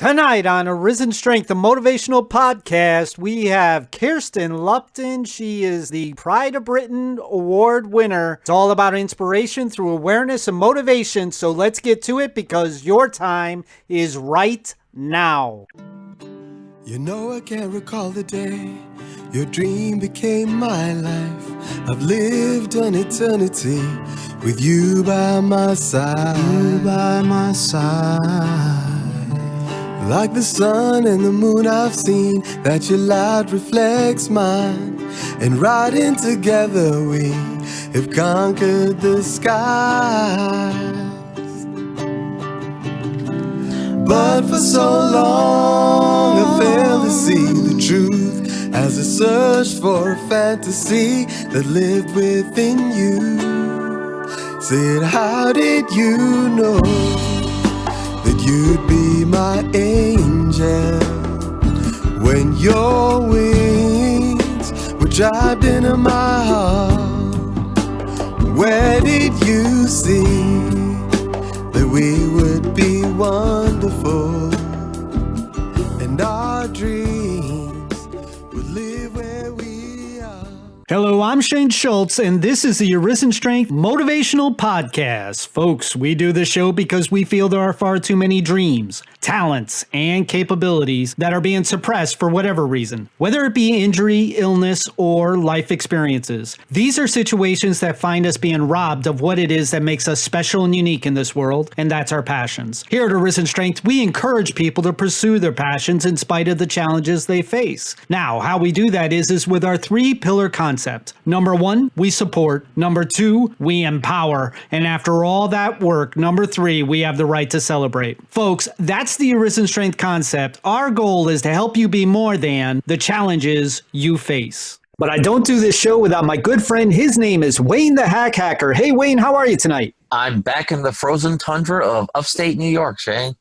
Tonight on Arisen Strength, the motivational podcast, we have Kirsten Lupton. She is the Pride of Britain Award winner. It's all about inspiration through awareness and motivation. So let's get to it because your time is right now. You know I can't recall the day your dream became my life. I've lived an eternity with you by my side. You by my side. Like the sun and the moon, I've seen that your light reflects mine. And riding together we have conquered the skies. But for so long I failed to see the truth as I searched for a fantasy that lived within you. Said, how did you know that you'd be my angel when your wings were jabbed into my heart? Where did you see that we would be wonderful and our dreams would live where we are? Hello, I'm Shane Schultz, and this is the Arisen Strength Motivational Podcast. Folks, we do this show because we feel there are far too many dreams, talents, and capabilities that are being suppressed for whatever reason, whether it be injury, illness, or life experiences. These are situations that find us being robbed of what it is that makes us special and unique in this world, and that's our passions. Here at Arisen Strength, we encourage people to pursue their passions in spite of the challenges they face. Now, how we do that is with our three-pillar concept. Number one, we support. Number two, we empower. And after all that work, number three, we have the right to celebrate. Folks, that's the Arisen Strength concept. Our goal is to help you be more than the challenges you face. But I don't do this show without my good friend. His name is Wayne the Hack Hacker. Hey, Wayne, how are you tonight? I'm back in the frozen tundra of upstate New York, Shane.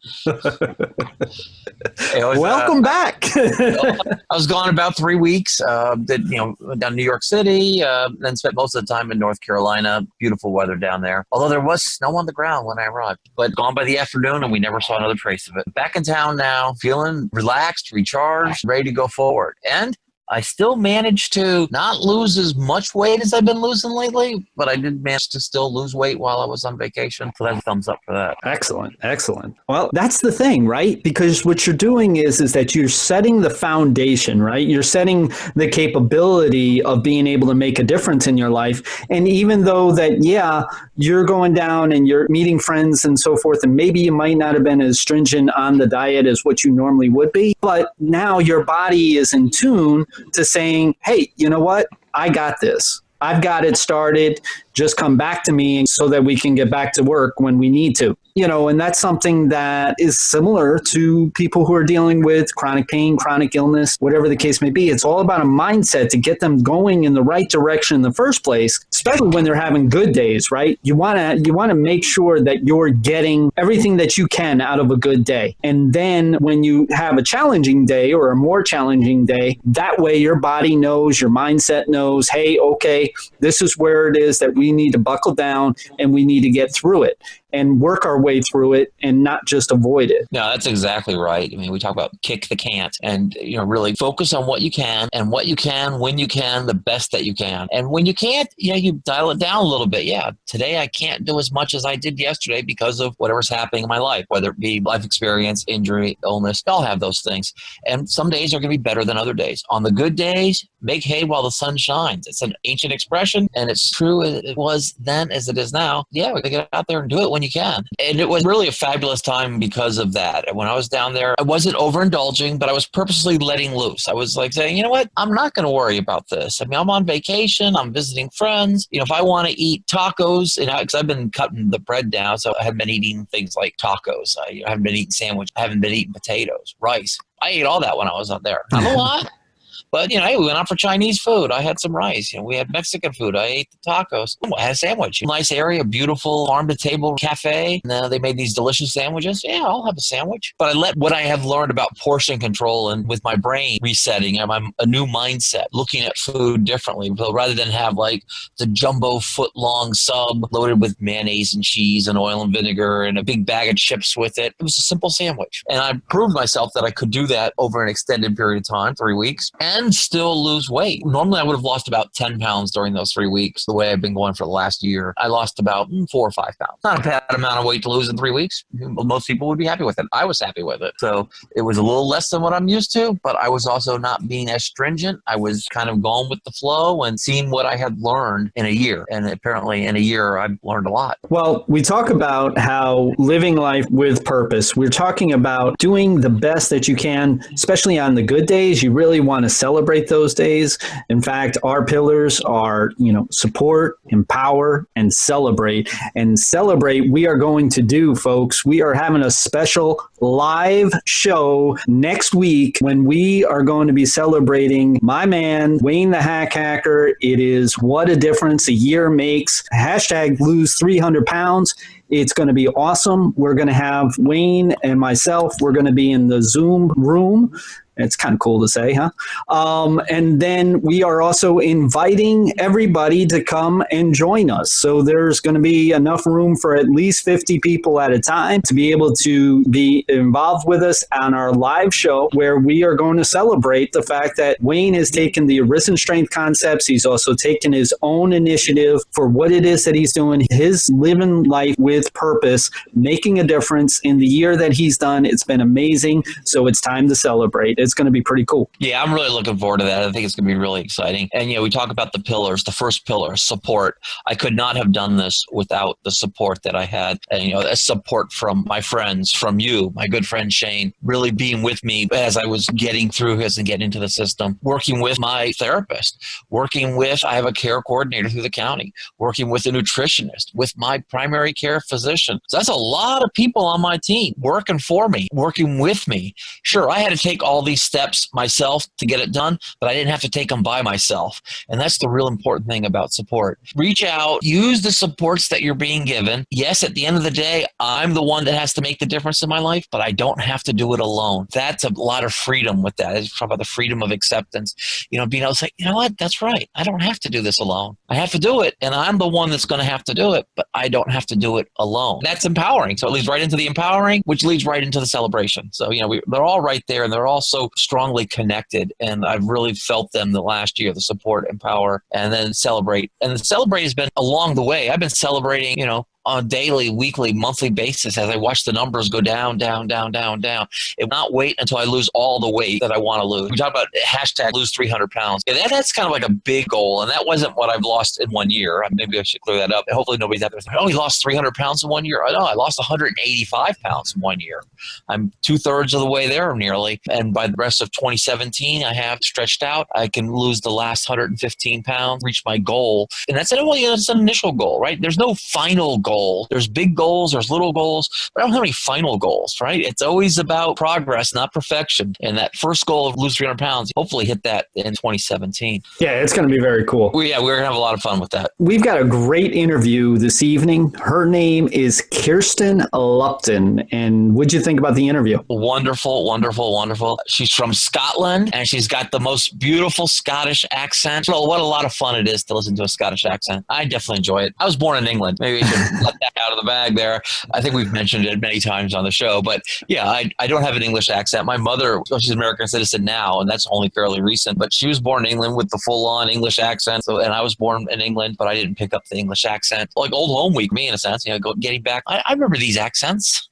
Welcome back. I was gone about 3 weeks. Went down to New York City, then spent most of the time in North Carolina. Beautiful weather down there. Although there was snow on the ground when I arrived. But gone by the afternoon, and we never saw another trace of it. Back in town now, feeling relaxed, recharged, ready to go forward. And I still managed to not lose as much weight as I've been losing lately, but I did manage to still lose weight while I was on vacation. So that's a thumbs up for that. Excellent. Excellent. Well, that's the thing, right? Because what you're doing is that you're setting the foundation, right? You're setting the capability of being able to make a difference in your life. And even though that, yeah, you're going down and you're meeting friends and so forth, and maybe you might not have been as stringent on the diet as what you normally would be, but now your body is in tune to saying, hey, you know what? I got this. I've got it started. Just come back to me so that we can get back to work when we need to. And that's something that is similar to people who are dealing with chronic pain, chronic illness, whatever the case may be. It's all about a mindset to get them going in the right direction in the first place, especially when they're having good days, right? You want to make sure that you're getting everything that you can out of a good day. And then when you have a challenging day or a more challenging day, that way your body knows, your mindset knows, hey, okay, this is where it is that we need to buckle down and we need to get through it and work our way through it and not just avoid it. No, that's exactly right. I mean, we talk about kick the can't and, really focus on what you can and what you can, when you can, the best that you can. And when you can't, you dial it down a little bit. Yeah, today I can't do as much as I did yesterday because of whatever's happening in my life, whether it be life experience, injury, illness. We all have those things. And some days are going to be better than other days. On the good days, make hay while the sun shines. It's an ancient expression, and it's true. It was then as it is now. Yeah, we gotta get out there and do it when you can. And it was really a fabulous time because of that. When I was down there, I wasn't overindulging, but I was purposely letting loose. I was like saying, you know what? I'm not going to worry about this. I mean, I'm on vacation. I'm visiting friends. If I want to eat tacos, because I've been cutting the bread down, so I haven't been eating things like tacos. I haven't been eating sandwich. I haven't been eating potatoes, rice. I ate all that when I was out there. Not a lot. But, hey, we went out for Chinese food. I had some rice. We had Mexican food. I ate the tacos. I had a sandwich. Nice area, beautiful farm-to-table cafe. And they made these delicious sandwiches. Yeah, I'll have a sandwich. But I let what I have learned about portion control and with my brain resetting, I'm a new mindset, looking at food differently. But rather than have like the jumbo foot-long sub loaded with mayonnaise and cheese and oil and vinegar and a big bag of chips with it, it was a simple sandwich. And I proved myself that I could do that over an extended period of time, 3 weeks, and still lose weight. Normally, I would have lost about 10 pounds during those 3 weeks, the way I've been going for the last year. I lost about 4 or 5 pounds. Not a bad amount of weight to lose in 3 weeks. Most people would be happy with it. I was happy with it. So it was a little less than what I'm used to, but I was also not being as stringent. I was kind of going with the flow and seeing what I had learned in a year. And apparently in a year, I've learned a lot. Well, we talk about how living life with purpose. We're talking about doing the best that you can, especially on the good days. You really want to celebrate those days. In fact, our pillars are, support, empower, and celebrate. And celebrate, we are going to do, folks. We are having a special live show next week when we are going to be celebrating my man, Wayne the Hack Hacker. It is What a Difference a Year Makes. Hashtag lose 300 pounds. It's going to be awesome. We're going to have Wayne and myself. We're going to be in the Zoom room. It's kind of cool to say, huh? And then we are also inviting everybody to come and join us. So there's going to be enough room for at least 50 people at a time to be able to be involved with us on our live show, where we are going to celebrate the fact that Wayne has taken the Arisen strength concepts. He's also taken his own initiative for what it is that he's doing, his living life with purpose, making a difference in the year that he's done. It's been amazing. So it's time to celebrate. It's going to be pretty cool. Yeah, I'm really looking forward to that. I think it's going to be really exciting. And, we talk about the pillars. The first pillar, support. I could not have done this without the support that I had. And, a support from my friends, from you, my good friend Shane, really being with me as I was getting through this and getting into the system, working with my therapist, I have a care coordinator through the county, working with a nutritionist, with my primary care physician. So that's a lot of people on my team working for me, working with me. Sure, I had to take all these steps myself to get it done, but I didn't have to take them by myself. And that's the real important thing about support. Reach out, use the supports that you're being given. Yes, at the end of the day, I'm the one that has to make the difference in my life, but I don't have to do it alone. That's a lot of freedom with that. It's about the freedom of acceptance. Being able to say, what, that's right. I don't have to do this alone. I have to do it, and I'm the one that's going to have to do it, but I don't have to do it alone. That's empowering. So it leads right into the empowering, which leads right into the celebration. So, they're all right there, and they're all so strongly connected. And I've really felt them the last year, the support, empower, and then celebrate. And the celebrate has been along the way. I've been celebrating, on a daily, weekly, monthly basis as I watch the numbers go down, down, down, down, down. It will not wait until I lose all the weight that I want to lose. We talk about hashtag lose 300 pounds. Yeah, that's kind of like a big goal, and that wasn't what I've lost in 1 year. Maybe I should clear that up. Hopefully nobody's out there saying, he lost 300 pounds in 1 year. No, I lost 185 pounds in 1 year. I'm 2/3 of the way there nearly, and by the rest of 2017, I have stretched out. I can lose the last 115 pounds, reach my goal, and that's an initial goal, right? There's no final goal. There's big goals, there's little goals, but I don't have any final goals, right? It's always about progress, not perfection. And that first goal of lose 300 pounds, hopefully hit that in 2017. Yeah, it's going to be very cool. We're going to have a lot of fun with that. We've got a great interview this evening. Her name is Kirssteen Lupton. And what'd you think about the interview? Wonderful, wonderful, wonderful. She's from Scotland, and she's got the most beautiful Scottish accent. Well, what a lot of fun it is to listen to a Scottish accent. I definitely enjoy it. I was born in England. Maybe I should let that out of the bag there. I think we've mentioned it many times on the show, but yeah, I don't have an English accent. My mother, she's an American citizen now, and that's only fairly recent, but she was born in England with the full-on English accent. So, and I was born in England, but I didn't pick up the English accent. Like old home week, me in a sense, getting back. I remember these accents.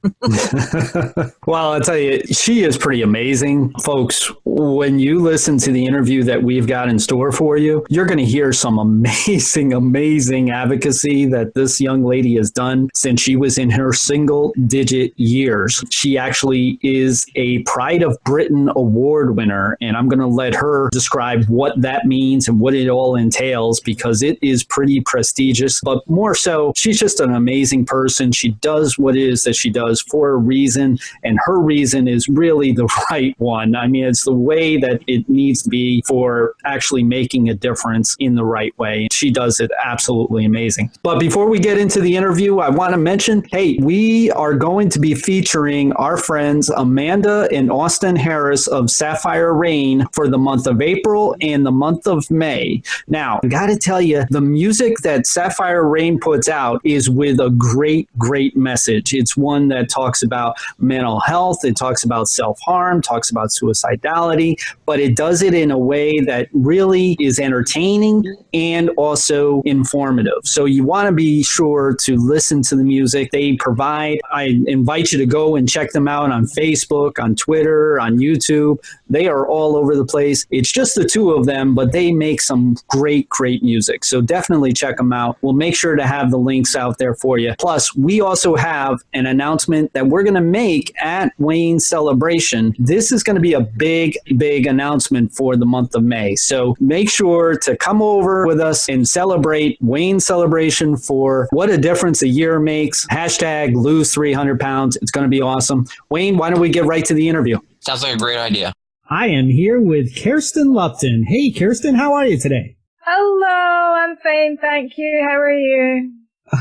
Well, I'll tell you, she is pretty amazing. Folks, when you listen to the interview that we've got in store for you, you're going to hear some amazing, amazing advocacy that this young lady has done since she was in her single digit years. She actually is a Pride of Britain award winner, and I'm going to let her describe what that means and what it all entails, because it is pretty prestigious. But more so, she's just an amazing person. She does what it is that she does for a reason, and her reason is really the right one. I mean, it's the way that it needs to be for actually making a difference in the right way. She does it absolutely amazing. But before we get into the interview, I want to mention, hey, we are going to be featuring our friends Amanda and Austin Harris of Sapphire Rain for the month of April and the month of May. Now, I got to tell you, the music that Sapphire Rain puts out is with a great, great message. It's one that talks about mental health. It talks about self-harm, talks about suicidality, but it does it in a way that really is entertaining and also informative. So you want to be sure to listen to the music they provide. I invite you to go and check them out on Facebook, on Twitter, on YouTube. They are all over the place. It's just the two of them, but they make some great, great music. So definitely check them out. We'll make sure to have the links out there for you. Plus, we also have an announcement that we're going to make at Wayne's Celebration. This is going to be a big, big announcement for the month of May. So make sure to come over with us and celebrate Wayne's Celebration for what a difference a year makes. Hashtag lose 300 pounds. It's going to be awesome. Wayne, why don't we get right to the interview? Sounds like a great idea. I am here with Kirsten Lupton. Hey, Kirsten, how are you today? Hello, I'm fine, thank you. How are you?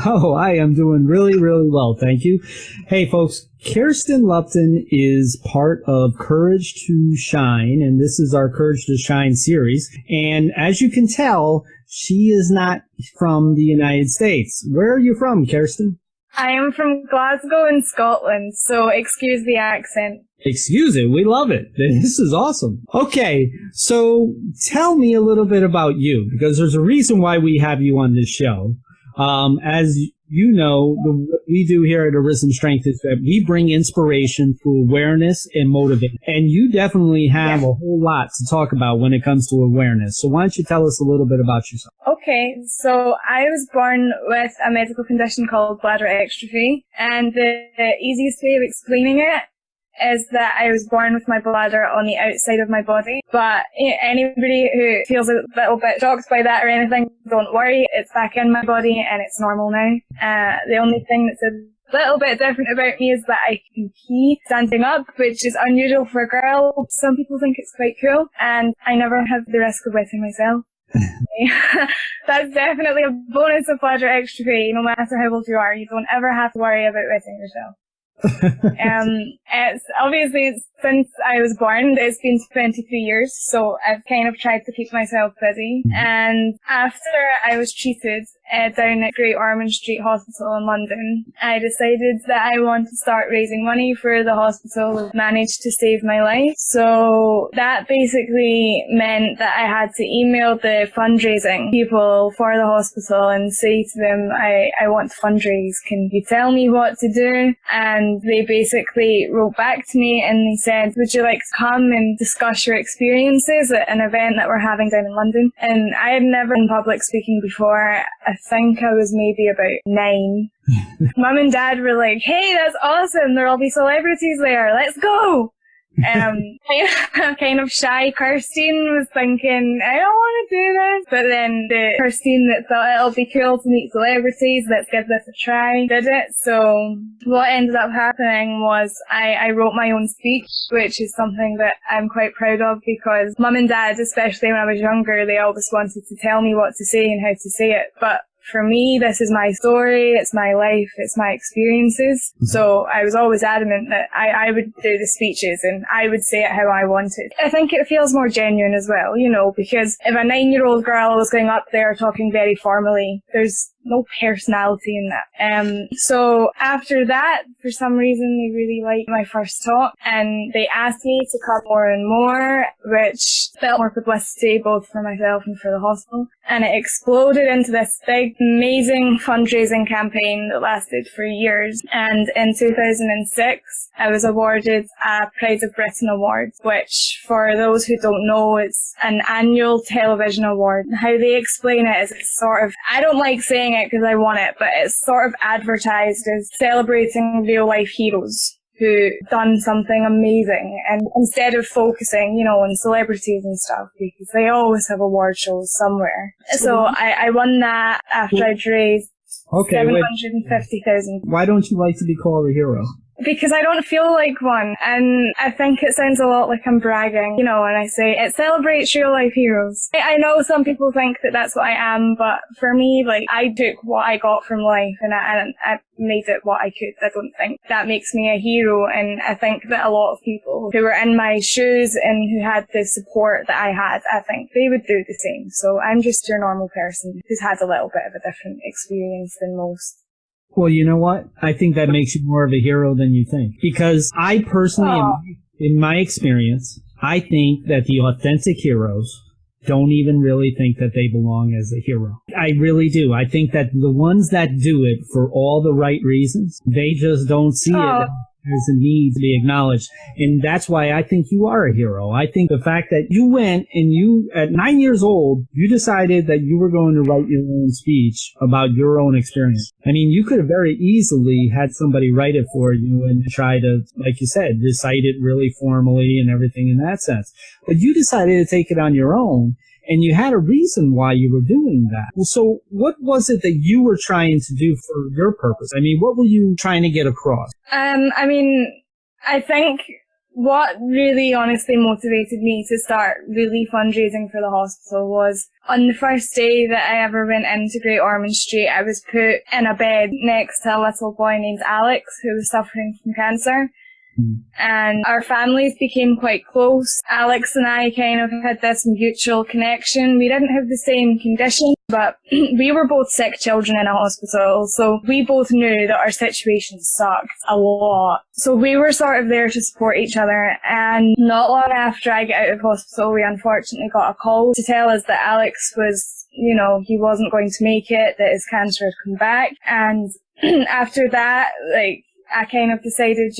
Oh, I am doing really, really well, thank you. Hey, folks, Kirsten Lupton is part of Courage to Shine, and this is our Courage to Shine series. And as you can tell, she is not from the United States. Where are you from, Kirsten? I am from Glasgow in Scotland, so excuse the accent. Excuse it, we love it. This is awesome. Okay, so tell me a little bit about you, because there's a reason why we have you on this show. As you know, what we do here at Arisen Strength is that we bring inspiration through awareness and motivation. And you definitely have a whole lot to talk about when it comes to awareness. So why don't you tell us a little bit about yourself? Okay, so I was born with a medical condition called bladder exstrophy, and the easiest way of explaining it is that I was born with my bladder on the outside of my body. But anybody who feels a little bit shocked by that or anything, don't worry, it's back in my body and it's normal now. The only thing that's a little bit different about me is that I can pee standing up, which is unusual for a girl. Some people think it's quite cool, and I never have the risk of wetting myself. That's definitely a bonus of bladder exstrophy. No matter how old you are, you don't ever have to worry about wetting yourself. It's obviously since I was born, it's been 23 years, so I've kind of tried to keep myself busy. And after I was treated down at Great Ormond Street Hospital in London, I decided that I wanted to start raising money for the hospital, managed to save my life. So that basically meant that I had to email the fundraising people for the hospital and say to them, I want to fundraise. Can you tell me what to do? And they basically wrote back to me and they said, would you like to come and discuss your experiences at an event that we're having down in London? And I had never done public speaking before. I think I was maybe about 9. Mum and Dad were like, hey, that's awesome. There'll be celebrities there. Let's go. Kind of shy Kirssteen was thinking, I don't want to do this. But then the Kirssteen that thought it'll be cool to meet celebrities, let's give this a try, did it. So what ended up happening was I wrote my own speech, which is something that I'm quite proud of, because Mum and Dad, especially when I was younger, they always wanted to tell me what to say and how to say it. But for me, this is my story, it's my life, it's my experiences. So I was always adamant that I would do the speeches and I would say it how I wanted. I think it feels more genuine as well, you know, because if a 9-year-old girl was going up there talking very formally, there's no personality in that. So after that, for some reason, they really liked my first talk and they asked me to come more and more, which felt more publicity both for myself and for the hospital. And it exploded into this big, amazing fundraising campaign that lasted for years. And in 2006, I was awarded a Pride of Britain award, which for those who don't know, it's an annual television award. How they explain it is it's sort of, I don't like saying it because I want it, but it's sort of advertised as celebrating real life heroes who done something amazing, and instead of focusing, on celebrities and stuff, because they always have award shows somewhere. So I won that after I'd raised 750,000. Why don't you like to be called a hero? Because I don't feel like one, and I think it sounds a lot like I'm bragging, when I say it celebrates real life heroes. I know some people think that that's what I am, but for me, I took what I got from life and I made it what I could. I don't think that makes me a hero, and I think that a lot of people who were in my shoes and who had the support that I had, I think they would do the same. So I'm just your normal person who's had a little bit of a different experience than most. Well, you know what? I think that makes you more of a hero than you think. Because I personally, in my experience, I think that the authentic heroes don't even really think that they belong as a hero. I really do. I think that the ones that do it for all the right reasons, they just don't see it as a need to be acknowledged. And that's why I think you are a hero. I think the fact that you went and you, at 9 years old, you decided that you were going to write your own speech about your own experience. I mean, you could have very easily had somebody write it for you and try to, like you said, recite it really formally and everything in that sense. But you decided to take it on your own. And you had a reason why you were doing that. Well, so what was it that you were trying to do for your purpose? I mean, what were you trying to get across? I think what really honestly motivated me to start really fundraising for the hospital was on the first day that I ever went into Great Ormond Street, I was put in a bed next to a little boy named Alex who was suffering from cancer. And our families became quite close. Alex and I kind of had this mutual connection. We didn't have the same condition, but we were both sick children in a hospital. So we both knew that our situation sucked a lot. So we were sort of there to support each other. And not long after I got out of hospital, we unfortunately got a call to tell us that Alex was, he wasn't going to make it, that his cancer had come back. And after that, I kind of decided,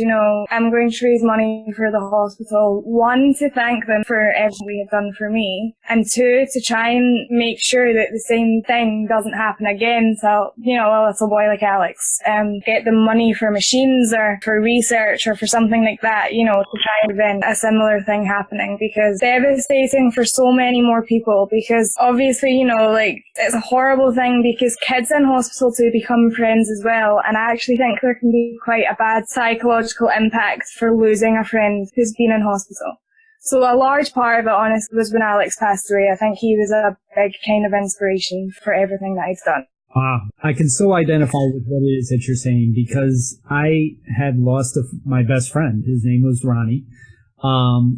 I'm going to raise money for the hospital. One, to thank them for everything they had done for me. And two, to try and make sure that the same thing doesn't happen again to, a little boy like Alex. Get them money for machines or for research or for something like that, to try and prevent a similar thing happening. Because devastating for so many more people. Because obviously, it's a horrible thing because kids in hospital do become friends as well. And I actually think there can be quite a bad psychological impact for losing a friend who's been in hospital. So a large part of it, honestly, was when Alex passed away. I think he was a big kind of inspiration for everything that I'd done. Wow. I can so identify with what it is that you're saying because I had lost my best friend. His name was Ronnie.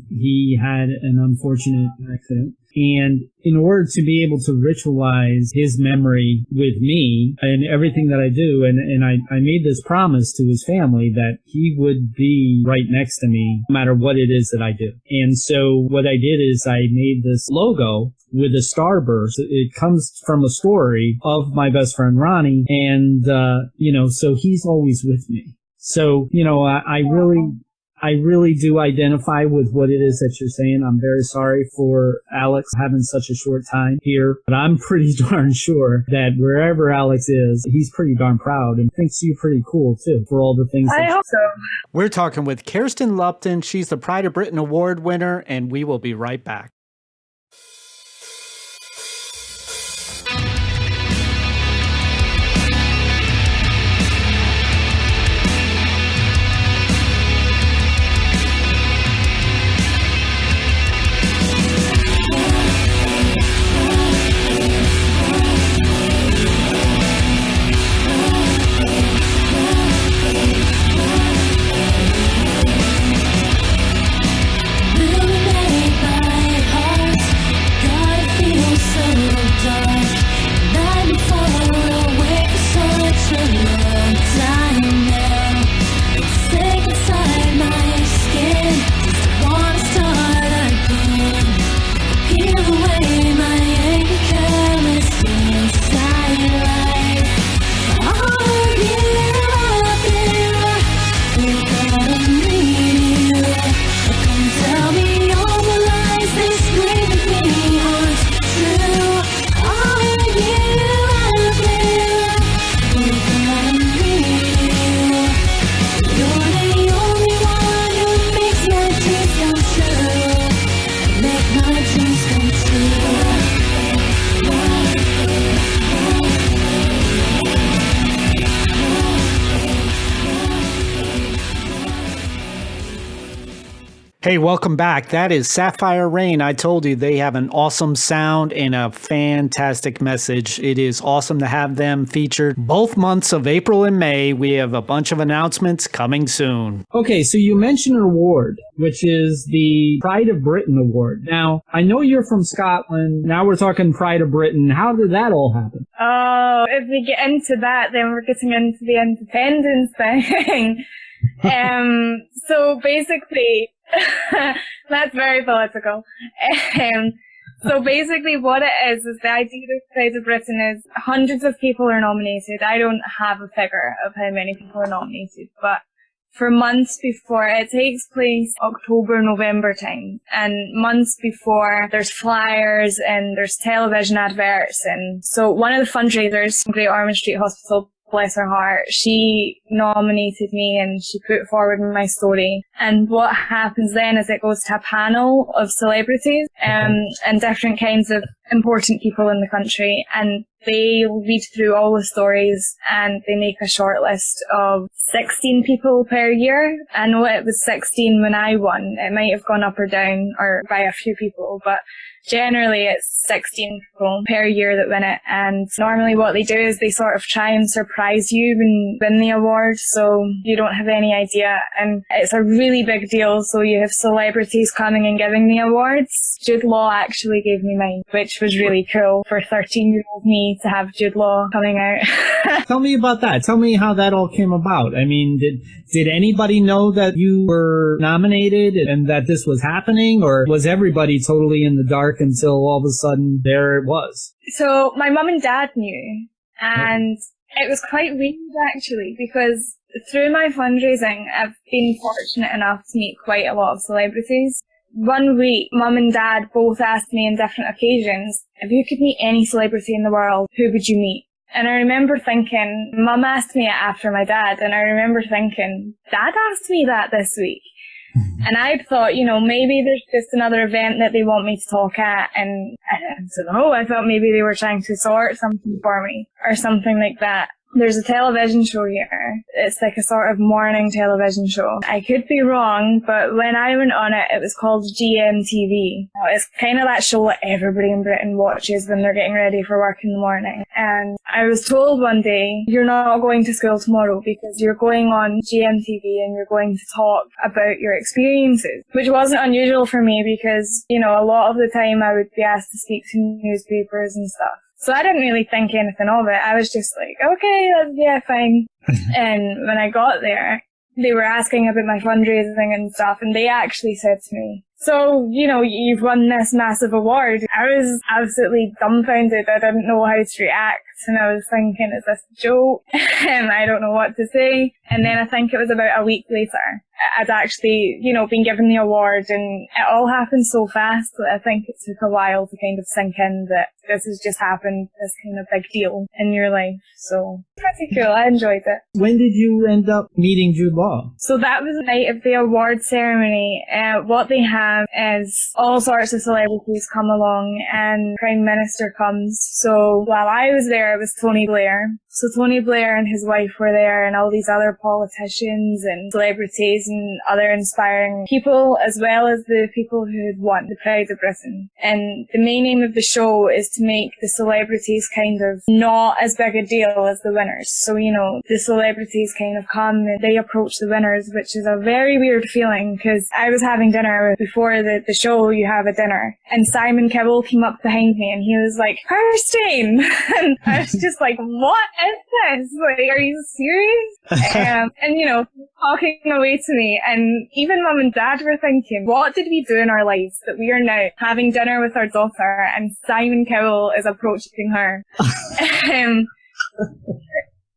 He had an unfortunate accident. And in order to be able to ritualize his memory with me and everything that I do, and I made this promise to his family that he would be right next to me no matter what it is that I do. And so what I did is I made this logo with a starburst. It comes from a story of my best friend Ronnie, and so he's always with me. So, I really do identify with what it is that you're saying. I'm very sorry for Alex having such a short time here, but I'm pretty darn sure that wherever Alex is, he's pretty darn proud and thinks you pretty cool too for all the things. I hope so. We're talking with Kirsten Lupton. She's the Pride of Britain Award winner, and we will be right back. Hey, welcome back. That is Sapphire Rain. I told you they have an awesome sound and a fantastic message. It is awesome to have them featured both months of April and May. We have a bunch of announcements coming soon. Okay, so you mentioned an award, which is the Pride of Britain Award. Now, I know you're from Scotland. Now we're talking Pride of Britain. How did that all happen? Oh, if we get into that, then we're getting into the independence thing. So basically, that's very political. So basically what it is the idea of Pride of Britain is hundreds of people are nominated. I don't have a figure of how many people are nominated, but for months before, it takes place October, November time. And months before, there's flyers and there's television adverts. And so one of the fundraisers from Great Ormond Street Hospital, bless her heart, she nominated me and she put forward my story. And what happens then is it goes to a panel of celebrities and different kinds of important people in the country, and they read through all the stories and they make a short list of 16 people per year. I know it was 16 when I won. It might have gone up or down or by a few people, but generally it's 16 people per year that win it. And normally what they do is they sort of try and surprise you when you win the award, so you don't have any idea. And it's a really big deal, so you have celebrities coming and giving the awards. Jude Law actually gave me mine, which was really cool for 13-year-old me to have Jude Law coming out. Tell me about that. Tell me how that all came about. I mean, did anybody know that you were nominated and that this was happening, or was everybody totally in the dark until all of a sudden there it was? So my mum and dad knew, and it was quite weird actually, because through my fundraising, I've been fortunate enough to meet quite a lot of celebrities. One week, mum and dad both asked me on different occasions, if you could meet any celebrity in the world, who would you meet? And I remember thinking, mum asked me it after my dad, and I remember thinking, dad asked me that this week. And I thought, maybe there's just another event that they want me to talk at, and I don't know, I thought maybe they were trying to sort something for me or something like that. There's a television show here. It's like a sort of morning television show. I could be wrong, but when I went on it, it was called GMTV. It's kind of that show that everybody in Britain watches when they're getting ready for work in the morning. And I was told one day, you're not going to school tomorrow because you're going on GMTV and you're going to talk about your experiences, which wasn't unusual for me because, a lot of the time I would be asked to speak to newspapers and stuff. So I didn't really think anything of it. I was just like, okay, yeah, fine. And when I got there, they were asking about my fundraising and stuff, and they actually said to me, so, you've won this massive award. I was absolutely dumbfounded. I didn't know how to react. And I was thinking, is this a joke? And I don't know what to say. And then I think it was about a week later, I'd actually, been given the award, and it all happened so fast that I think it took a while to kind of sink in that this has just happened, this kind of big deal in your life. So pretty cool. I enjoyed it. When did you end up meeting Jude Law? So that was the night of the award ceremony. What they have is all sorts of celebrities come along, and Prime Minister comes. So while I was there, it was Tony Blair. So Tony Blair and his wife were there, and all these other politicians and celebrities and other inspiring people, as well as the people who had won the Pride of Britain. And the main aim of the show is to make the celebrities kind of not as big a deal as the winners. So, the celebrities kind of come and they approach the winners, which is a very weird feeling, because I was having dinner before the show. You have a dinner, and Simon Cowell came up behind me and he was like, Kirsteen! And I was just like, what is this? Like, are you serious? And talking away to me, and even mum and dad were thinking, what did we do in our lives that we are now having dinner with our daughter and Simon Cowell is approaching her?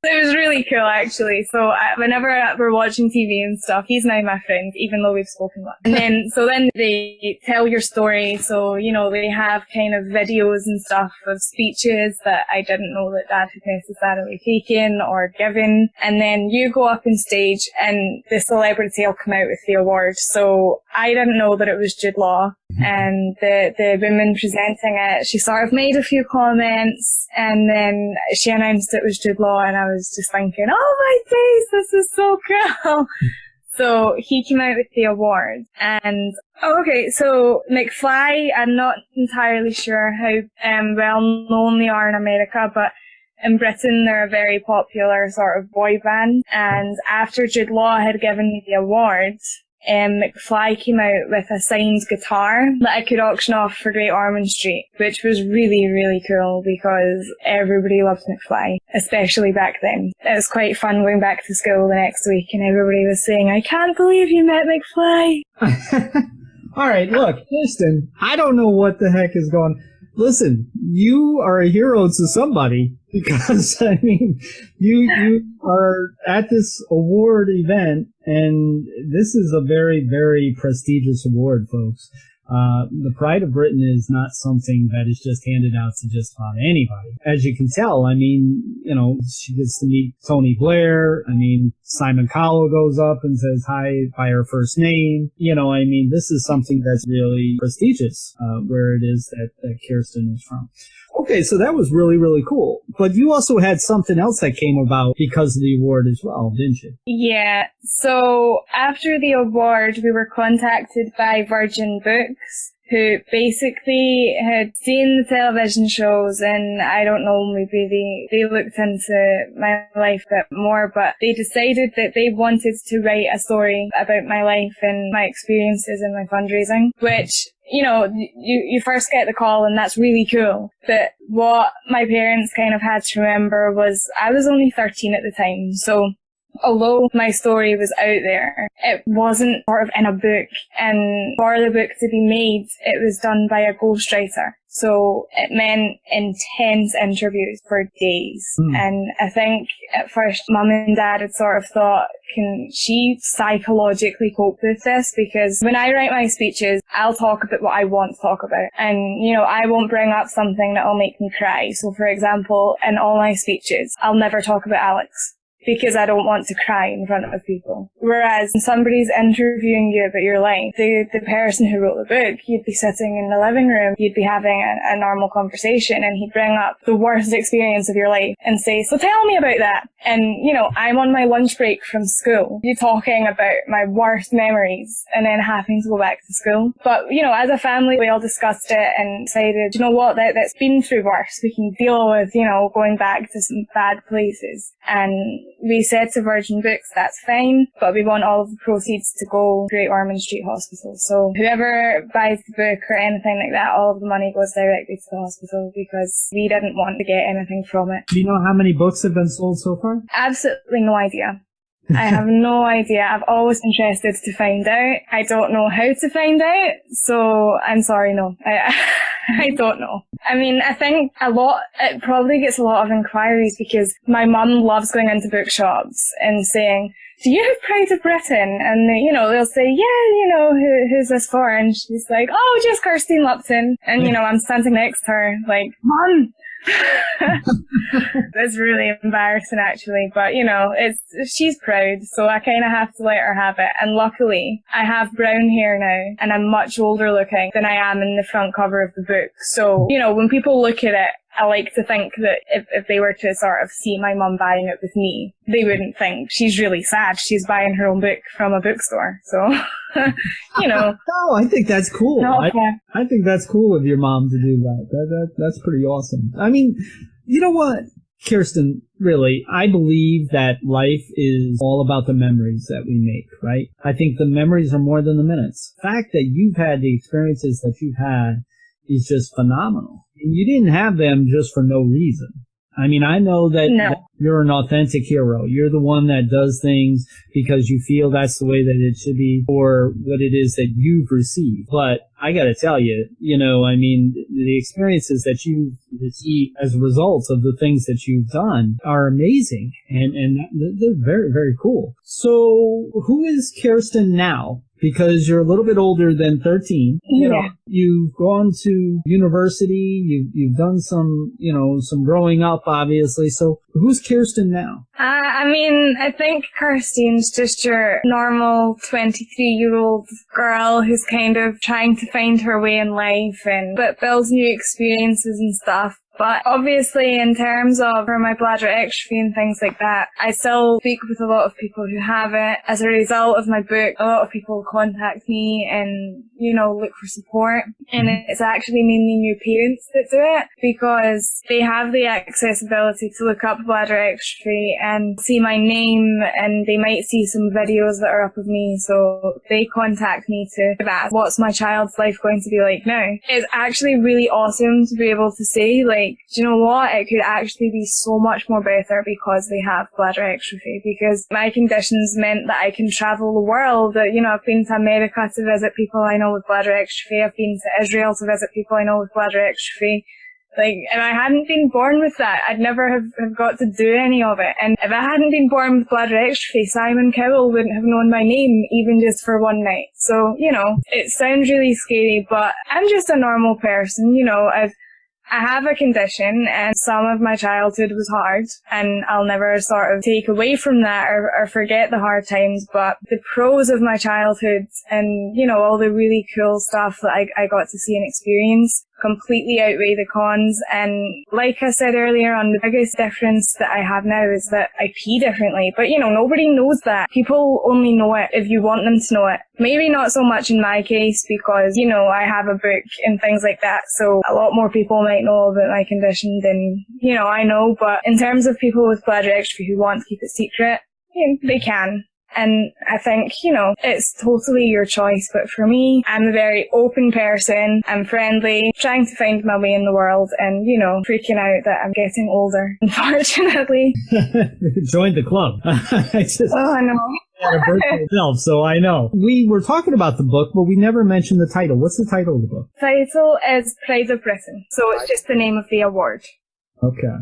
It was really cool, actually. So whenever we're watching TV and stuff, he's now my friend, even though we've spoken once. And then they tell your story. So, they have kind of videos and stuff of speeches that I didn't know that Dad had necessarily taken or given. And then you go up on stage and the celebrity will come out with the award. So I didn't know that it was Jude Law. And the woman presenting it, she sort of made a few comments, and then she announced it was Jude Law, and I was just thinking, oh my days, this is so cool. So he came out with the award, and okay, so McFly, I'm not entirely sure how well known they are in America, but in Britain they're a very popular sort of boy band, and after Jude Law had given me the award, McFly came out with a signed guitar that I could auction off for Great Ormond Street, which was really, really cool because everybody loved McFly, especially back then. It was quite fun going back to school the next week and everybody was saying, "I can't believe you met McFly." All right, look, Kirsten, I don't know what the heck is going on. Listen, you are a hero to somebody because, I mean, you are at this award event, and this is a very, very prestigious award, folks. The Pride of Britain is not something that is just handed out to just about anybody. As you can tell, I mean, you know, she gets to meet Tony Blair. I mean, Simon Cowell goes up and says hi by her first name. You know, I mean, this is something that's really prestigious, where it is that Kirsten is from. Okay, so that was really, really cool. But you also had something else that came about because of the award as well, didn't you? Yeah, so after the award, we were contacted by Virgin Books, who basically had seen the television shows, and I don't know, maybe they looked into my life a bit more, but they decided that they wanted to write a story about my life and my experiences in my fundraising, which, you know, you first get the call and that's really cool. But what my parents kind of had to remember was I was only 13 at the time. So although my story was out there, it wasn't sort of in a book. And for the book to be made, it was done by a ghostwriter. So it meant intense interviews for days. And I think at first Mum and Dad had sort of thought, can she psychologically cope with this? Because when I write my speeches, I'll talk about what I want to talk about. And, you know, I won't bring up something that'll make me cry. So for example, in all my speeches, I'll never talk about Alex, because I don't want to cry in front of people. Whereas when somebody's interviewing you about your life, the person who wrote the book, you'd be sitting in the living room, you'd be having a normal conversation, and he'd bring up the worst experience of your life and say, "So tell me about that." And, you know, I'm on my lunch break from school, you talking about my worst memories and then having to go back to school. But, you know, as a family, we all discussed it and decided, you know what, that's been through worse. We can deal with, you know, going back to some bad places. And we said to Virgin Books, that's fine, but we want all of the proceeds to go to Great Ormond Street Hospital. So whoever buys the book or anything like that, all of the money goes directly to the hospital because we didn't want to get anything from it. Do you know how many books have been sold so far? Absolutely no idea. I have no idea. I've always been interested to find out. I don't know how to find out, so I'm sorry, no. I don't know. I mean, I think it probably gets a lot of inquiries because my mum loves going into bookshops and saying, "Do you have Pride of Britain?" And they, you know, they'll say, "Yeah, you know, who's this for?" And she's like, "Oh, just Kirssteen Lupton." And, you know, I'm standing next to her like, "Mum!" That's really embarrassing actually, but you know, she's proud, so I kind of have to let her have it. And luckily I have brown hair now and I'm much older looking than I am in the front cover of the book. So, you know, when people look at it, I like to think that if they were to sort of see my mum buying it with me, they wouldn't think she's really sad. She's buying her own book from a bookstore. So, you know. No, I think that's cool. No, I think that's cool of your mom to do that. That's pretty awesome. I mean, you know what, Kirsten, really, I believe that life is all about the memories that we make, right? I think the memories are more than the minutes. The fact that you've had the experiences that you've had is just phenomenal. And you didn't have them just for no reason. I mean, I know that you're an authentic hero. You're the one that does things because you feel that's the way that it should be or what it is that you've received. But I got to tell you, you know, I mean, the experiences that you've received as a result of the things that you've done are amazing. And they're very, very cool. So who is Kirsten now? Because you're a little bit older than 13. You know, you've gone to university, you've done some growing up, obviously. So who's Kirsten now? I mean, I think Kirsteen's just your normal 23-year-old girl who's kind of trying to find her way in life but builds new experiences and stuff. But obviously, in terms of for my bladder extrophy and things like that, I still speak with a lot of people who have it. As a result of my book, a lot of people contact me and, look for support. And it's actually mainly new parents that do it because they have the accessibility to look up bladder extrophy and see my name, and they might see some videos that are up of me. So they contact me to ask, what's my child's life going to be like now? It's actually really awesome to be able to say, like, do you know what? It could actually be so much more better because they have bladder extrophy, because my conditions meant that I can travel the world. I've been to America to visit people I know with bladder extrophy. I've been to Israel to visit people I know with bladder extrophy. Like, if I hadn't been born with that, I'd never have got to do any of it. And if I hadn't been born with bladder extrophy, Simon Cowell wouldn't have known my name even just for one night. So, it sounds really scary, but I'm just a normal person. I have a condition, and some of my childhood was hard, and I'll never sort of take away from that or forget the hard times. But the pros of my childhood and, all the really cool stuff that I got to see and experience completely outweigh the cons. And like I said earlier on, the biggest difference that I have now is that I pee differently. But, nobody knows that. People only know it if you want them to know it. Maybe not so much in my case because, I have a book and things like that. So a lot more people might know about my condition than, I know. But in terms of people with bladder extrophy who want to keep it secret, they can. And I think, it's totally your choice. But for me, I'm a very open person. I'm friendly, trying to find my way in the world and, freaking out that I'm getting older, unfortunately. Join the club. I know. Had a birthday itself, so I know. We were talking about the book, but we never mentioned the title. What's the title of the book? Title is Pride of Britain. So it's just the name of the award. Okay.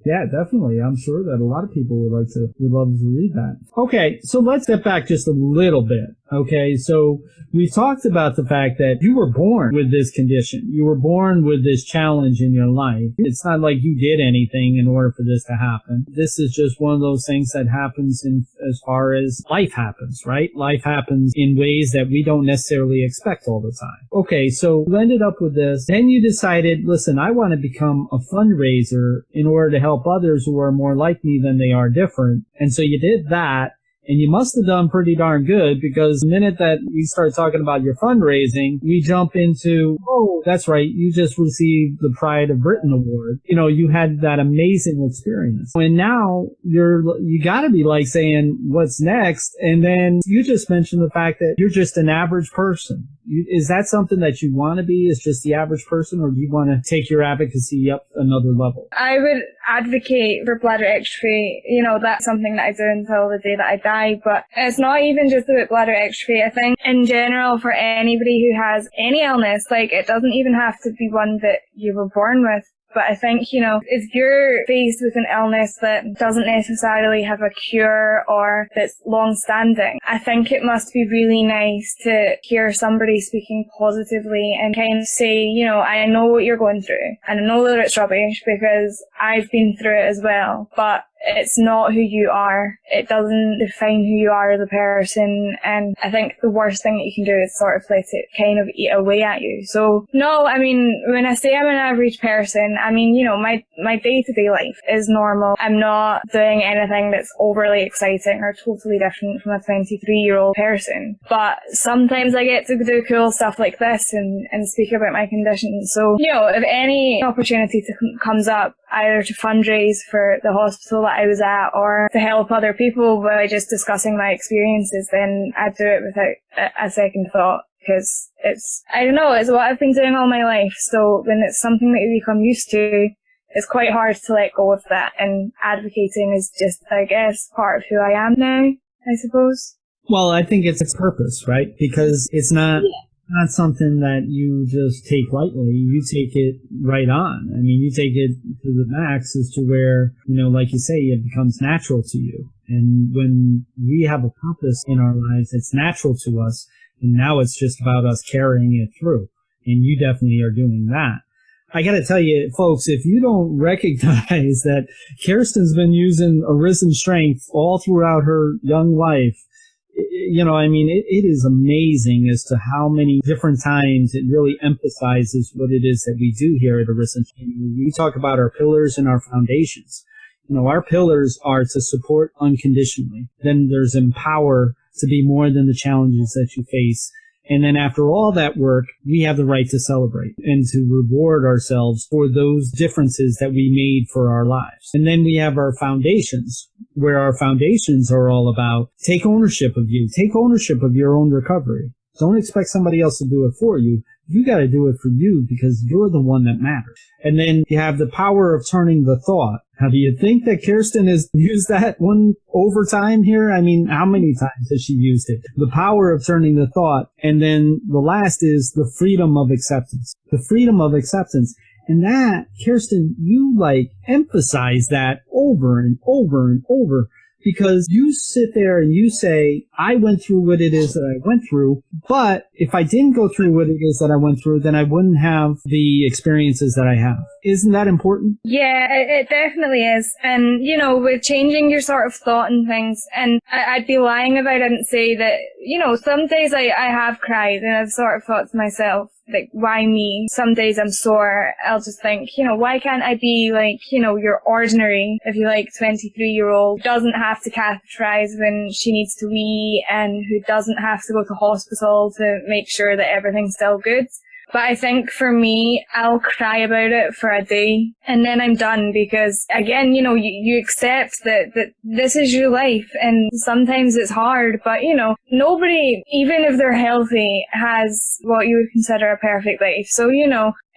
Yeah, definitely. I'm sure that a lot of people would love to read that. Okay, so let's step back just a little bit. Okay, so we talked about the fact that you were born with this condition. You were born with this challenge in your life. It's not like you did anything in order for this to happen. This is just one of those things that happens as far as life happens, right? Life happens in ways that we don't necessarily expect all the time. Okay, so you ended up with this. Then you decided, listen, I want to become a fundraiser in order to help others who are more like me than they are different. And so you did that. And you must have done pretty darn good, because the minute that we start talking about your fundraising, we jump into, oh, that's right, you just received the Pride of Britain Award. You had that amazing experience. And now you gotta be like saying, what's next? And then you just mentioned the fact that you're just an average person. Is that something that you want to be, is just the average person, or do you want to take your advocacy up another level? I would advocate for bladder extrophy. That's something that I do until the day that I die. But it's not even just about bladder extrophy. I think in general, for anybody who has any illness, like, it doesn't even have to be one that you were born with. But I think, if you're faced with an illness that doesn't necessarily have a cure or that's long-standing, I think it must be really nice to hear somebody speaking positively and kind of say, I know what you're going through, and I know that it's rubbish because I've been through it as well, but it's not who you are. It doesn't define who you are as a person. And I think the worst thing that you can do is sort of let it kind of eat away at you. So no, when I say I'm an average person, my day-to-day life is normal. I'm not doing anything that's overly exciting or totally different from a 23-year-old person. But sometimes I get to do cool stuff like this and speak about my condition. So, if any opportunity comes up, either to fundraise for the hospital that I was at or to help other people by just discussing my experiences, then I'd do it without a second thought, because it's what I've been doing all my life. So when it's something that you become used to, it's quite hard to let go of that. And advocating is just, I guess, part of who I am now, I suppose. Well, I think it's its purpose, right? Because it's not something that you just take lightly. You take it right on. You take it to the max as to where, like you say, it becomes natural to you. And when we have a purpose in our lives, it's natural to us. And now it's just about us carrying it through. And you definitely are doing that. I got to tell you, folks, if you don't recognize that Kirsten's been using Arisen strength all throughout her young life, it is amazing as to how many different times it really emphasizes what it is that we do here at Arisen. We talk about our pillars and our foundations. Our pillars are to support unconditionally. Then there's empower, to be more than the challenges that you face. And then after all that work, we have the right to celebrate and to reward ourselves for those differences that we made for our lives. And then we have our foundations, where our foundations are all about take ownership of you, take ownership of your own recovery. Don't expect somebody else to do it for you. You got to do it for you because you're the one that matters. And then you have the power of turning the thought. How do you think that Kirsten has used that one over time here? I mean, how many times has she used it? The power of turning the thought. And then the last is the freedom of acceptance. The freedom of acceptance. And that, Kirsten, you emphasize that over and over and over. Because you sit there and you say, I went through what it is that I went through, but if I didn't go through what it is that I went through, then I wouldn't have the experiences that I have. Isn't that important? Yeah, it definitely is. And, with changing your sort of thought and things, and I'd be lying if I didn't say that, some days I have cried and I've sort of thought to myself, why me? Some days I'm sore. I'll just think, why can't I be your ordinary, if you 23-year-old, doesn't have to catheterize when she needs to wee and who doesn't have to go to hospital to make sure that everything's still good. But I think for me, I'll cry about it for a day and then I'm done because, again, you accept that this is your life and sometimes it's hard, but, nobody, even if they're healthy, has what you would consider a perfect life. So,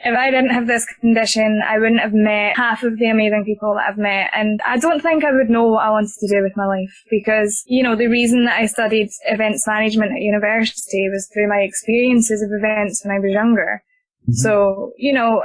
if I didn't have this condition, I wouldn't have met half of the amazing people that I've met. And I don't think I would know what I wanted to do with my life because, the reason that I studied events management at university was through my experiences of events when I was younger. Mm-hmm. So,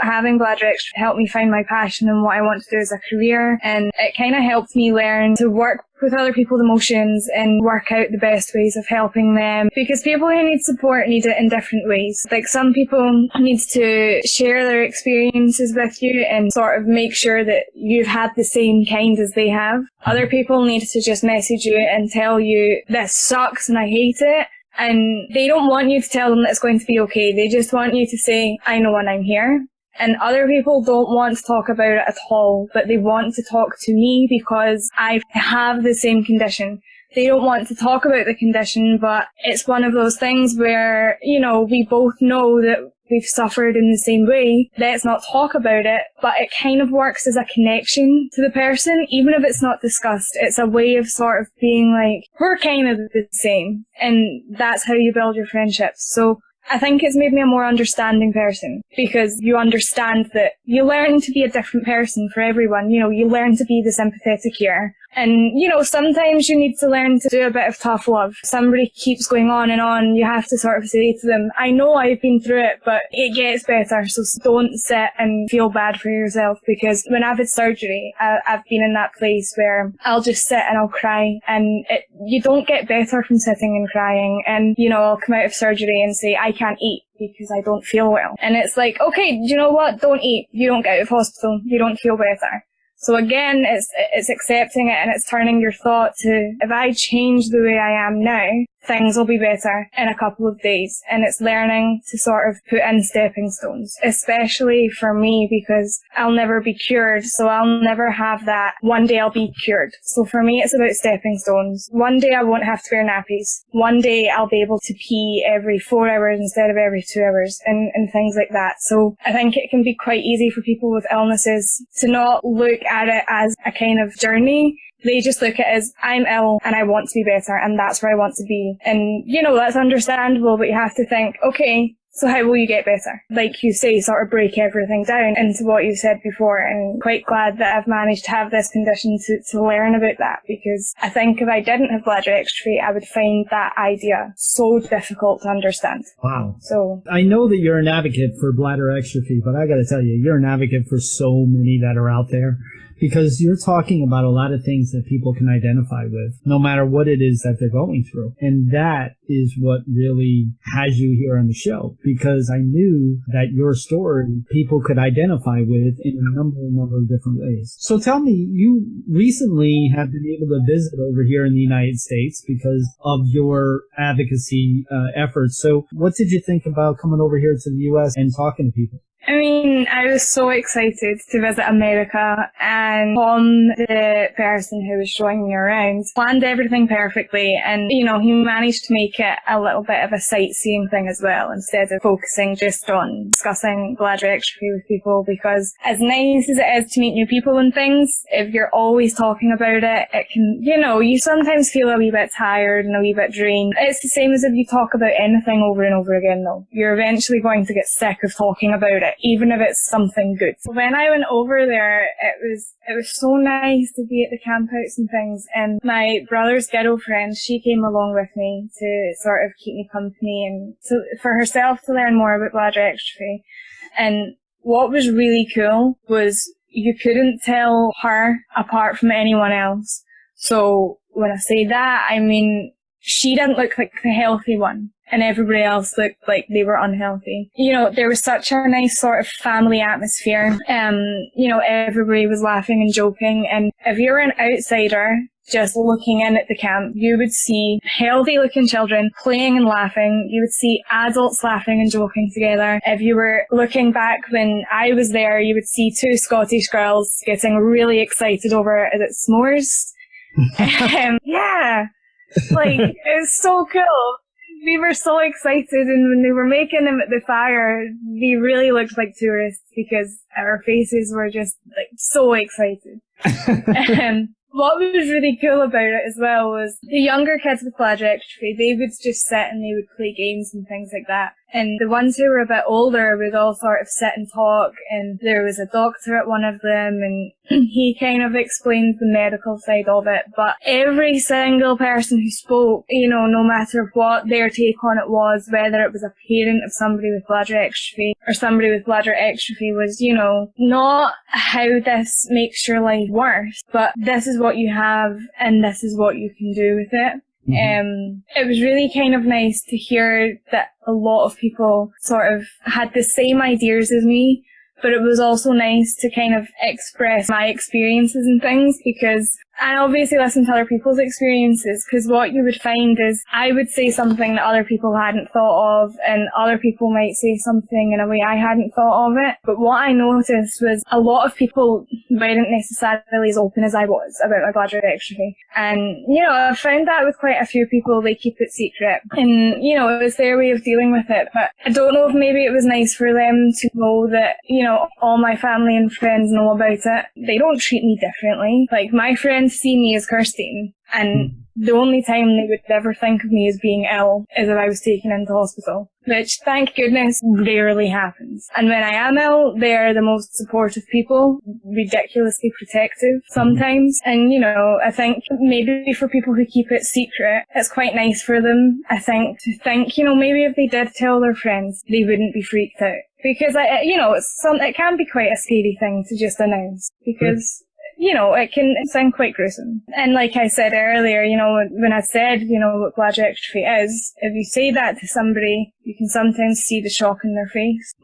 having bladder extra helped me find my passion and what I want to do as a career. And it kind of helped me learn to work with other people's emotions and work out the best ways of helping them. Because people who need support need it in different ways. Some people need to share their experiences with you and sort of make sure that you've had the same kind as they have. Other people need to just message you and tell you, this sucks and I hate it. And they don't want you to tell them that it's going to be okay. They just want you to say, I know when I'm here. And other people don't want to talk about it at all, but they want to talk to me because I have the same condition. They don't want to talk about the condition, but it's one of those things where, we both know that we've suffered in the same way. Let's not talk about it, but it kind of works as a connection to the person, even if it's not discussed. It's a way of sort of being we're kind of the same. And that's how you build your friendships. So I think it's made me a more understanding person because you understand that you learn to be a different person for everyone. You learn to be the sympathetic ear. And, sometimes you need to learn to do a bit of tough love. Somebody keeps going on and on. You have to sort of say to them, I know I've been through it, but it gets better. So don't sit and feel bad for yourself because when I've had surgery, I've been in that place where I'll just sit and I'll cry and you don't get better from sitting and crying. And, I'll come out of surgery and say, I can't eat because I don't feel well. And it's okay, do you know what? Don't eat. You don't get out of hospital. You don't feel better. So again, it's accepting it and it's turning your thought to, if I change the way I am now, things will be better in a couple of days. And it's learning to sort of put in stepping stones, especially for me because I'll never be cured. So I'll never have that one day I'll be cured. So for me, it's about stepping stones. One day I won't have to wear nappies. One day I'll be able to pee every 4 hours instead of every 2 hours and things like that. So I think it can be quite easy for people with illnesses to not look at it as a kind of journey. They just look at it as, I'm ill and I want to be better and that's where I want to be. And, that's understandable, but you have to think, okay, so how will you get better? Like you say, sort of break everything down into what you said before. And quite glad that I've managed to have this condition to learn about that because I think if I didn't have bladder extrophy, I would find that idea so difficult to understand. Wow. So I know that you're an advocate for bladder extrophy, but I got to tell you, you're an advocate for so many that are out there. Because you're talking about a lot of things that people can identify with, no matter what it is that they're going through. And that is what really has you here on the show. because I knew that your story people could identify with in a number of different ways. So tell me, you recently have been able to visit over here in the United States because of your advocacy efforts. So what did you think about coming over here to the U.S. and talking to people? I mean, I was so excited to visit America, and Tom, the person who was showing me around, planned everything perfectly, and, you know, he managed to make it a little bit of a sightseeing thing as well, instead of focusing just on discussing bladder extrophy with people, because as nice as it is to meet new people and things, if you're always talking about it, it can, you know, you sometimes feel a wee bit tired and a wee bit drained. It's the same as if you talk about anything over and over again, though. You're eventually going to get sick of talking about it, even if it's something good. So when I went over there, it was so nice to be at the campouts and things, and my brother's girlfriend, she came along with me to sort of keep me company and for herself to learn more about bladder extrophy. And what was really cool was you couldn't tell her apart from anyone else. So when I say that, I mean, she didn't look like the healthy one, and everybody else looked like they were unhealthy. You know, there was such a nice sort of family atmosphere. You know, everybody was laughing and joking, and if you're an outsider just looking in at the camp, you would see healthy looking children playing and laughing. You would see adults laughing and joking together. If you were looking back when I was there, you would see two Scottish girls getting really excited over, is it s'mores? Yeah. Like, it's so cool. We were so excited, and when they were making them at the fire, we really looked like tourists because our faces were just like so excited. What was really cool about it as well was the younger kids with bladder extrophy, they would just sit and they would play games and things like that. And the ones who were a bit older would all sort of sit and talk, and there was a doctor at one of them, and he kind of explained the medical side of it. But every single person who spoke, you know, no matter what their take on it was, whether it was a parent of somebody with bladder extrophy or somebody with bladder extrophy, was, you know, not how this makes your life worse, but this is what you have and this is what you can do with it. It was really kind of nice to hear that a lot of people sort of had the same ideas as me, but it was also nice to kind of express my experiences and things, because I obviously listen to other people's experiences, because what you would find is I would say something that other people hadn't thought of, and other people might say something in a way I hadn't thought of it. But what I noticed was a lot of people weren't necessarily as open as I was about my bladder extrophy. And, you know, I found that with quite a few people, they keep it secret. And, you know, it was their way of dealing with it. But I don't know if maybe it was nice for them to know that, you know, all my family and friends know about it. They don't treat me differently. Like, my friends see me as Kirsteen, and the only time they would ever think of me as being ill is if I was taken into hospital, which, thank goodness, rarely happens. And when I am ill, they're the most supportive people, ridiculously protective sometimes. And, you know, I think maybe for people who keep it secret, it's quite nice for them, I think, to think, you know, maybe if they did tell their friends, they wouldn't be freaked out. Because, you know, it can be quite a scary thing to just announce, because you know, it can sound quite gruesome. And like I said earlier, you know, when I said, you know, what bladder extrophy is, if you say that to somebody, you can sometimes see the shock in their face.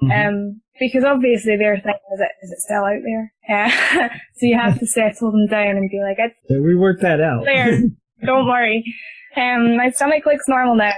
Because obviously they're thinking, is it still out there? So you have to settle them down and be like, we worked that out. There, don't worry. My stomach looks normal now.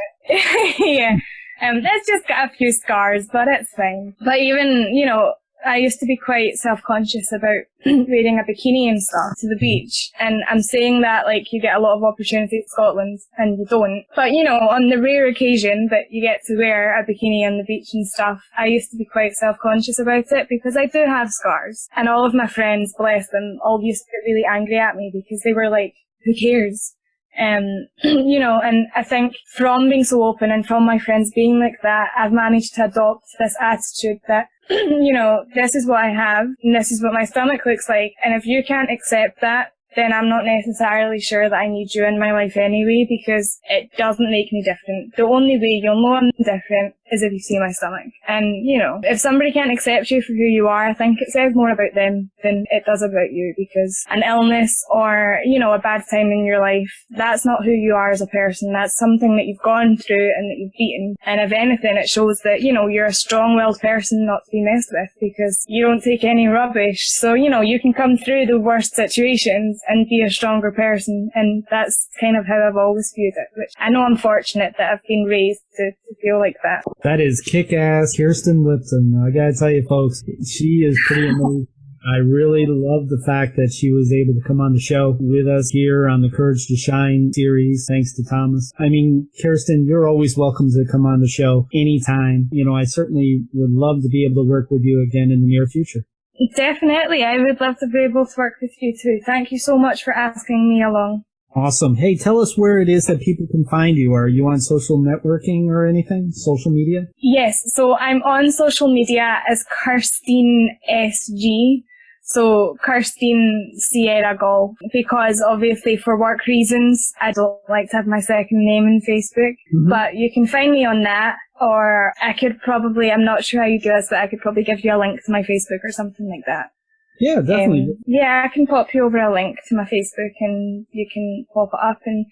Yeah. It's just got a few scars, but it's fine. But even, you know, I used to be quite self-conscious about wearing a bikini and stuff to the beach. And I'm saying that like you get a lot of opportunity in Scotland and you don't. But, you know, on the rare occasion that you get to wear a bikini on the beach and stuff, I used to be quite self-conscious about it because I do have scars. And all of my friends, bless them, all used to get really angry at me because they were like, who cares? You know, and I think from being so open and from my friends being like that, I've managed to adopt this attitude that, you know, this is what I have and this is what my stomach looks like. And if you can't accept that, then I'm not necessarily sure that I need you in my life anyway, because it doesn't make me different. The only way you'll know I'm different as if you see my stomach. And, you know, if somebody can't accept you for who you are, I think it says more about them than it does about you, because an illness or, you know, a bad time in your life, that's not who you are as a person. That's something that you've gone through and that you've beaten. And if anything, it shows that, you know, you're a strong-willed person not to be messed with, because you don't take any rubbish. So, you know, you can come through the worst situations and be a stronger person. And that's kind of how I've always viewed it, which I know I'm fortunate that I've been raised to feel like that. That is kick-ass Kirsten Lupton. I gotta tell you, folks, she is pretty amazing. I really love the fact that she was able to come on the show with us here on the Courage to Shine series, thanks to Thomas. I mean, Kirsten, you're always welcome to come on the show anytime. You know, I certainly would love to be able to work with you again in the near future. Definitely. I would love to be able to work with you too. Thank you so much for asking me along. Awesome. Hey, tell us where it is that people can find you. Are you on social networking or anything? Social media? Yes. So I'm on social media as Kirsteen SG. So Kirssteen Sierra Golf, because obviously for work reasons, I don't like to have my second name in Facebook, but you can find me on that, or I could probably, I'm not sure how you do this, but I could probably give you a link to my Facebook or something like that. Yeah, definitely. Yeah, I can pop you over a link to my Facebook and you can pop it up, and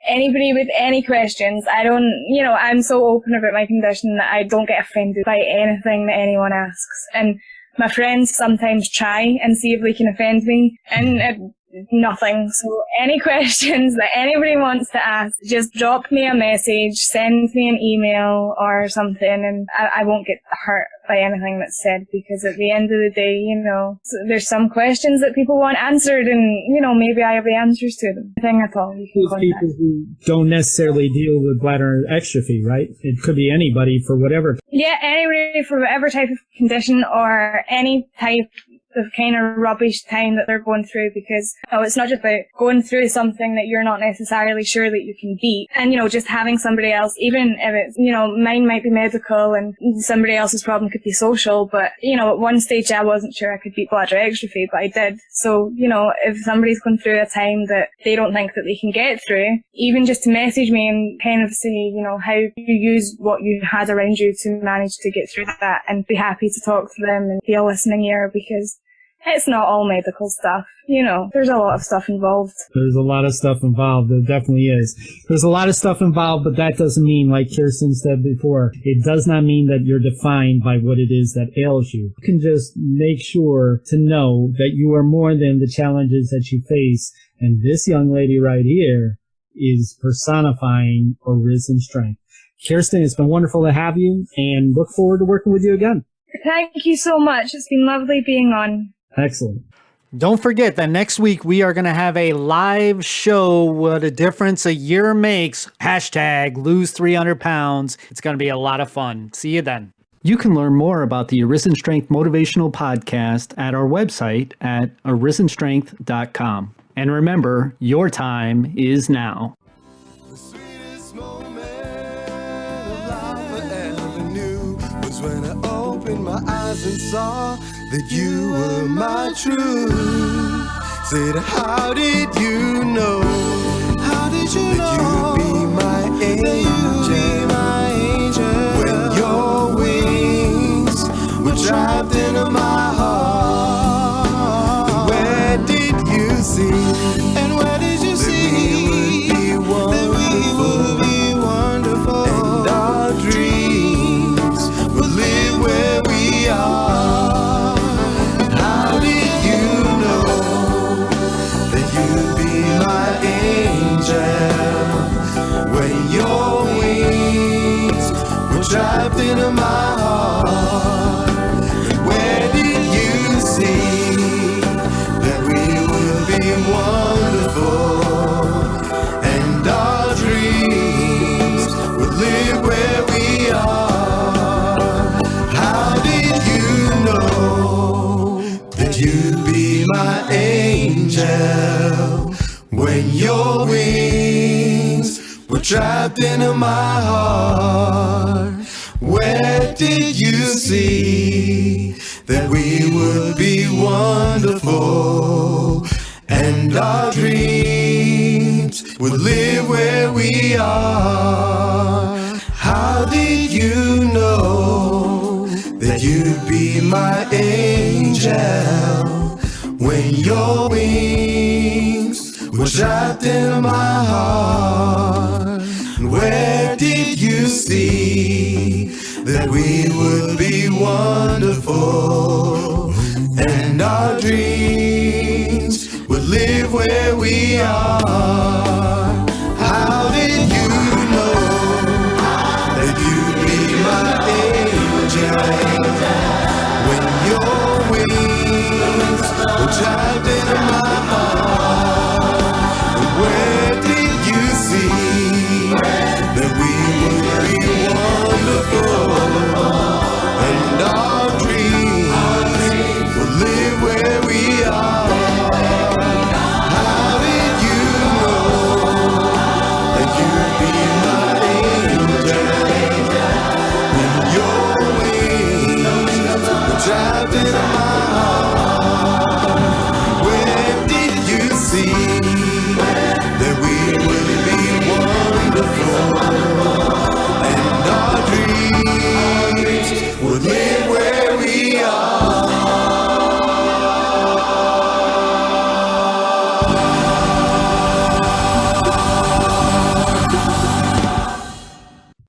anybody with any questions, I'm so open about my condition that I don't get offended by anything that anyone asks. And my friends sometimes try and see if they can offend me, and nothing. So any questions that anybody wants to ask, just drop me a message, send me an email or something, and I won't get hurt by anything that's said, because at the end of the day, you know, there's some questions that people want answered, and, you know, maybe I have the answers to them. Nothing at all. You can Those contact. people who don't necessarily deal with bladder extrophy, right? It could be anybody for whatever. Yeah, anybody for whatever type of condition or any type of kind of rubbish time that they're going through, because it's not just about going through something that you're not necessarily sure that you can beat, and, you know, just having somebody else, even if it's, you know, mine might be medical and somebody else's problem could be social, but, you know, at one stage I wasn't sure I could beat bladder extrophy, but I did. So, you know, if somebody's going through a time that they don't think that they can get through, even just to message me and kind of say, you know, how you use what you had around you to manage to get through that, and be happy to talk to them and be a listening ear, because it's not all medical stuff. You know, there's a lot of stuff involved. There's a lot of stuff involved. There definitely is. There's a lot of stuff involved, but that doesn't mean, like Kirsten said before, it does not mean that you're defined by what it is that ails you. You can just make sure to know that you are more than the challenges that you face. And this young lady right here is personifying Arisen strength. Kirsten, it's been wonderful to have you, and look forward to working with you again. Thank you so much. It's been lovely being on. Excellent. Don't forget that next week we are going to have a live show, What a Difference a Year Makes. # lose 300 pounds. It's going to be a lot of fun. See you then. You can learn more about the Arisen Strength Motivational Podcast at our website at arisenstrength.com. And remember, your time is now. The sweetest moment of life I ever knew was when I opened my eyes and saw that you were my truth. Said, how did you know? How did you know? That you'd be my angel. When your wings were trapped into my heart. And where did you see? And where did you see? That we would be wonderful. And our dreams will live where we are. Trapped into my heart. Where did you see that we will be wonderful, and our dreams will live where we are? How did you know that you'd be my angel when your wings were trapped into my heart? Where did you see that we would be wonderful, and our dreams would live where we are? How did you know? that you'd be my angel when your wings were trapped in my heart. Where did you see that we would be wonderful and our dreams would live where we are? How did you know that you'd be my angel when your wings were trapped in my heart? Where did you see that we would be wonderful and our dreams would live where we are? How did you know that you'd be my angel when your wings were trapped in my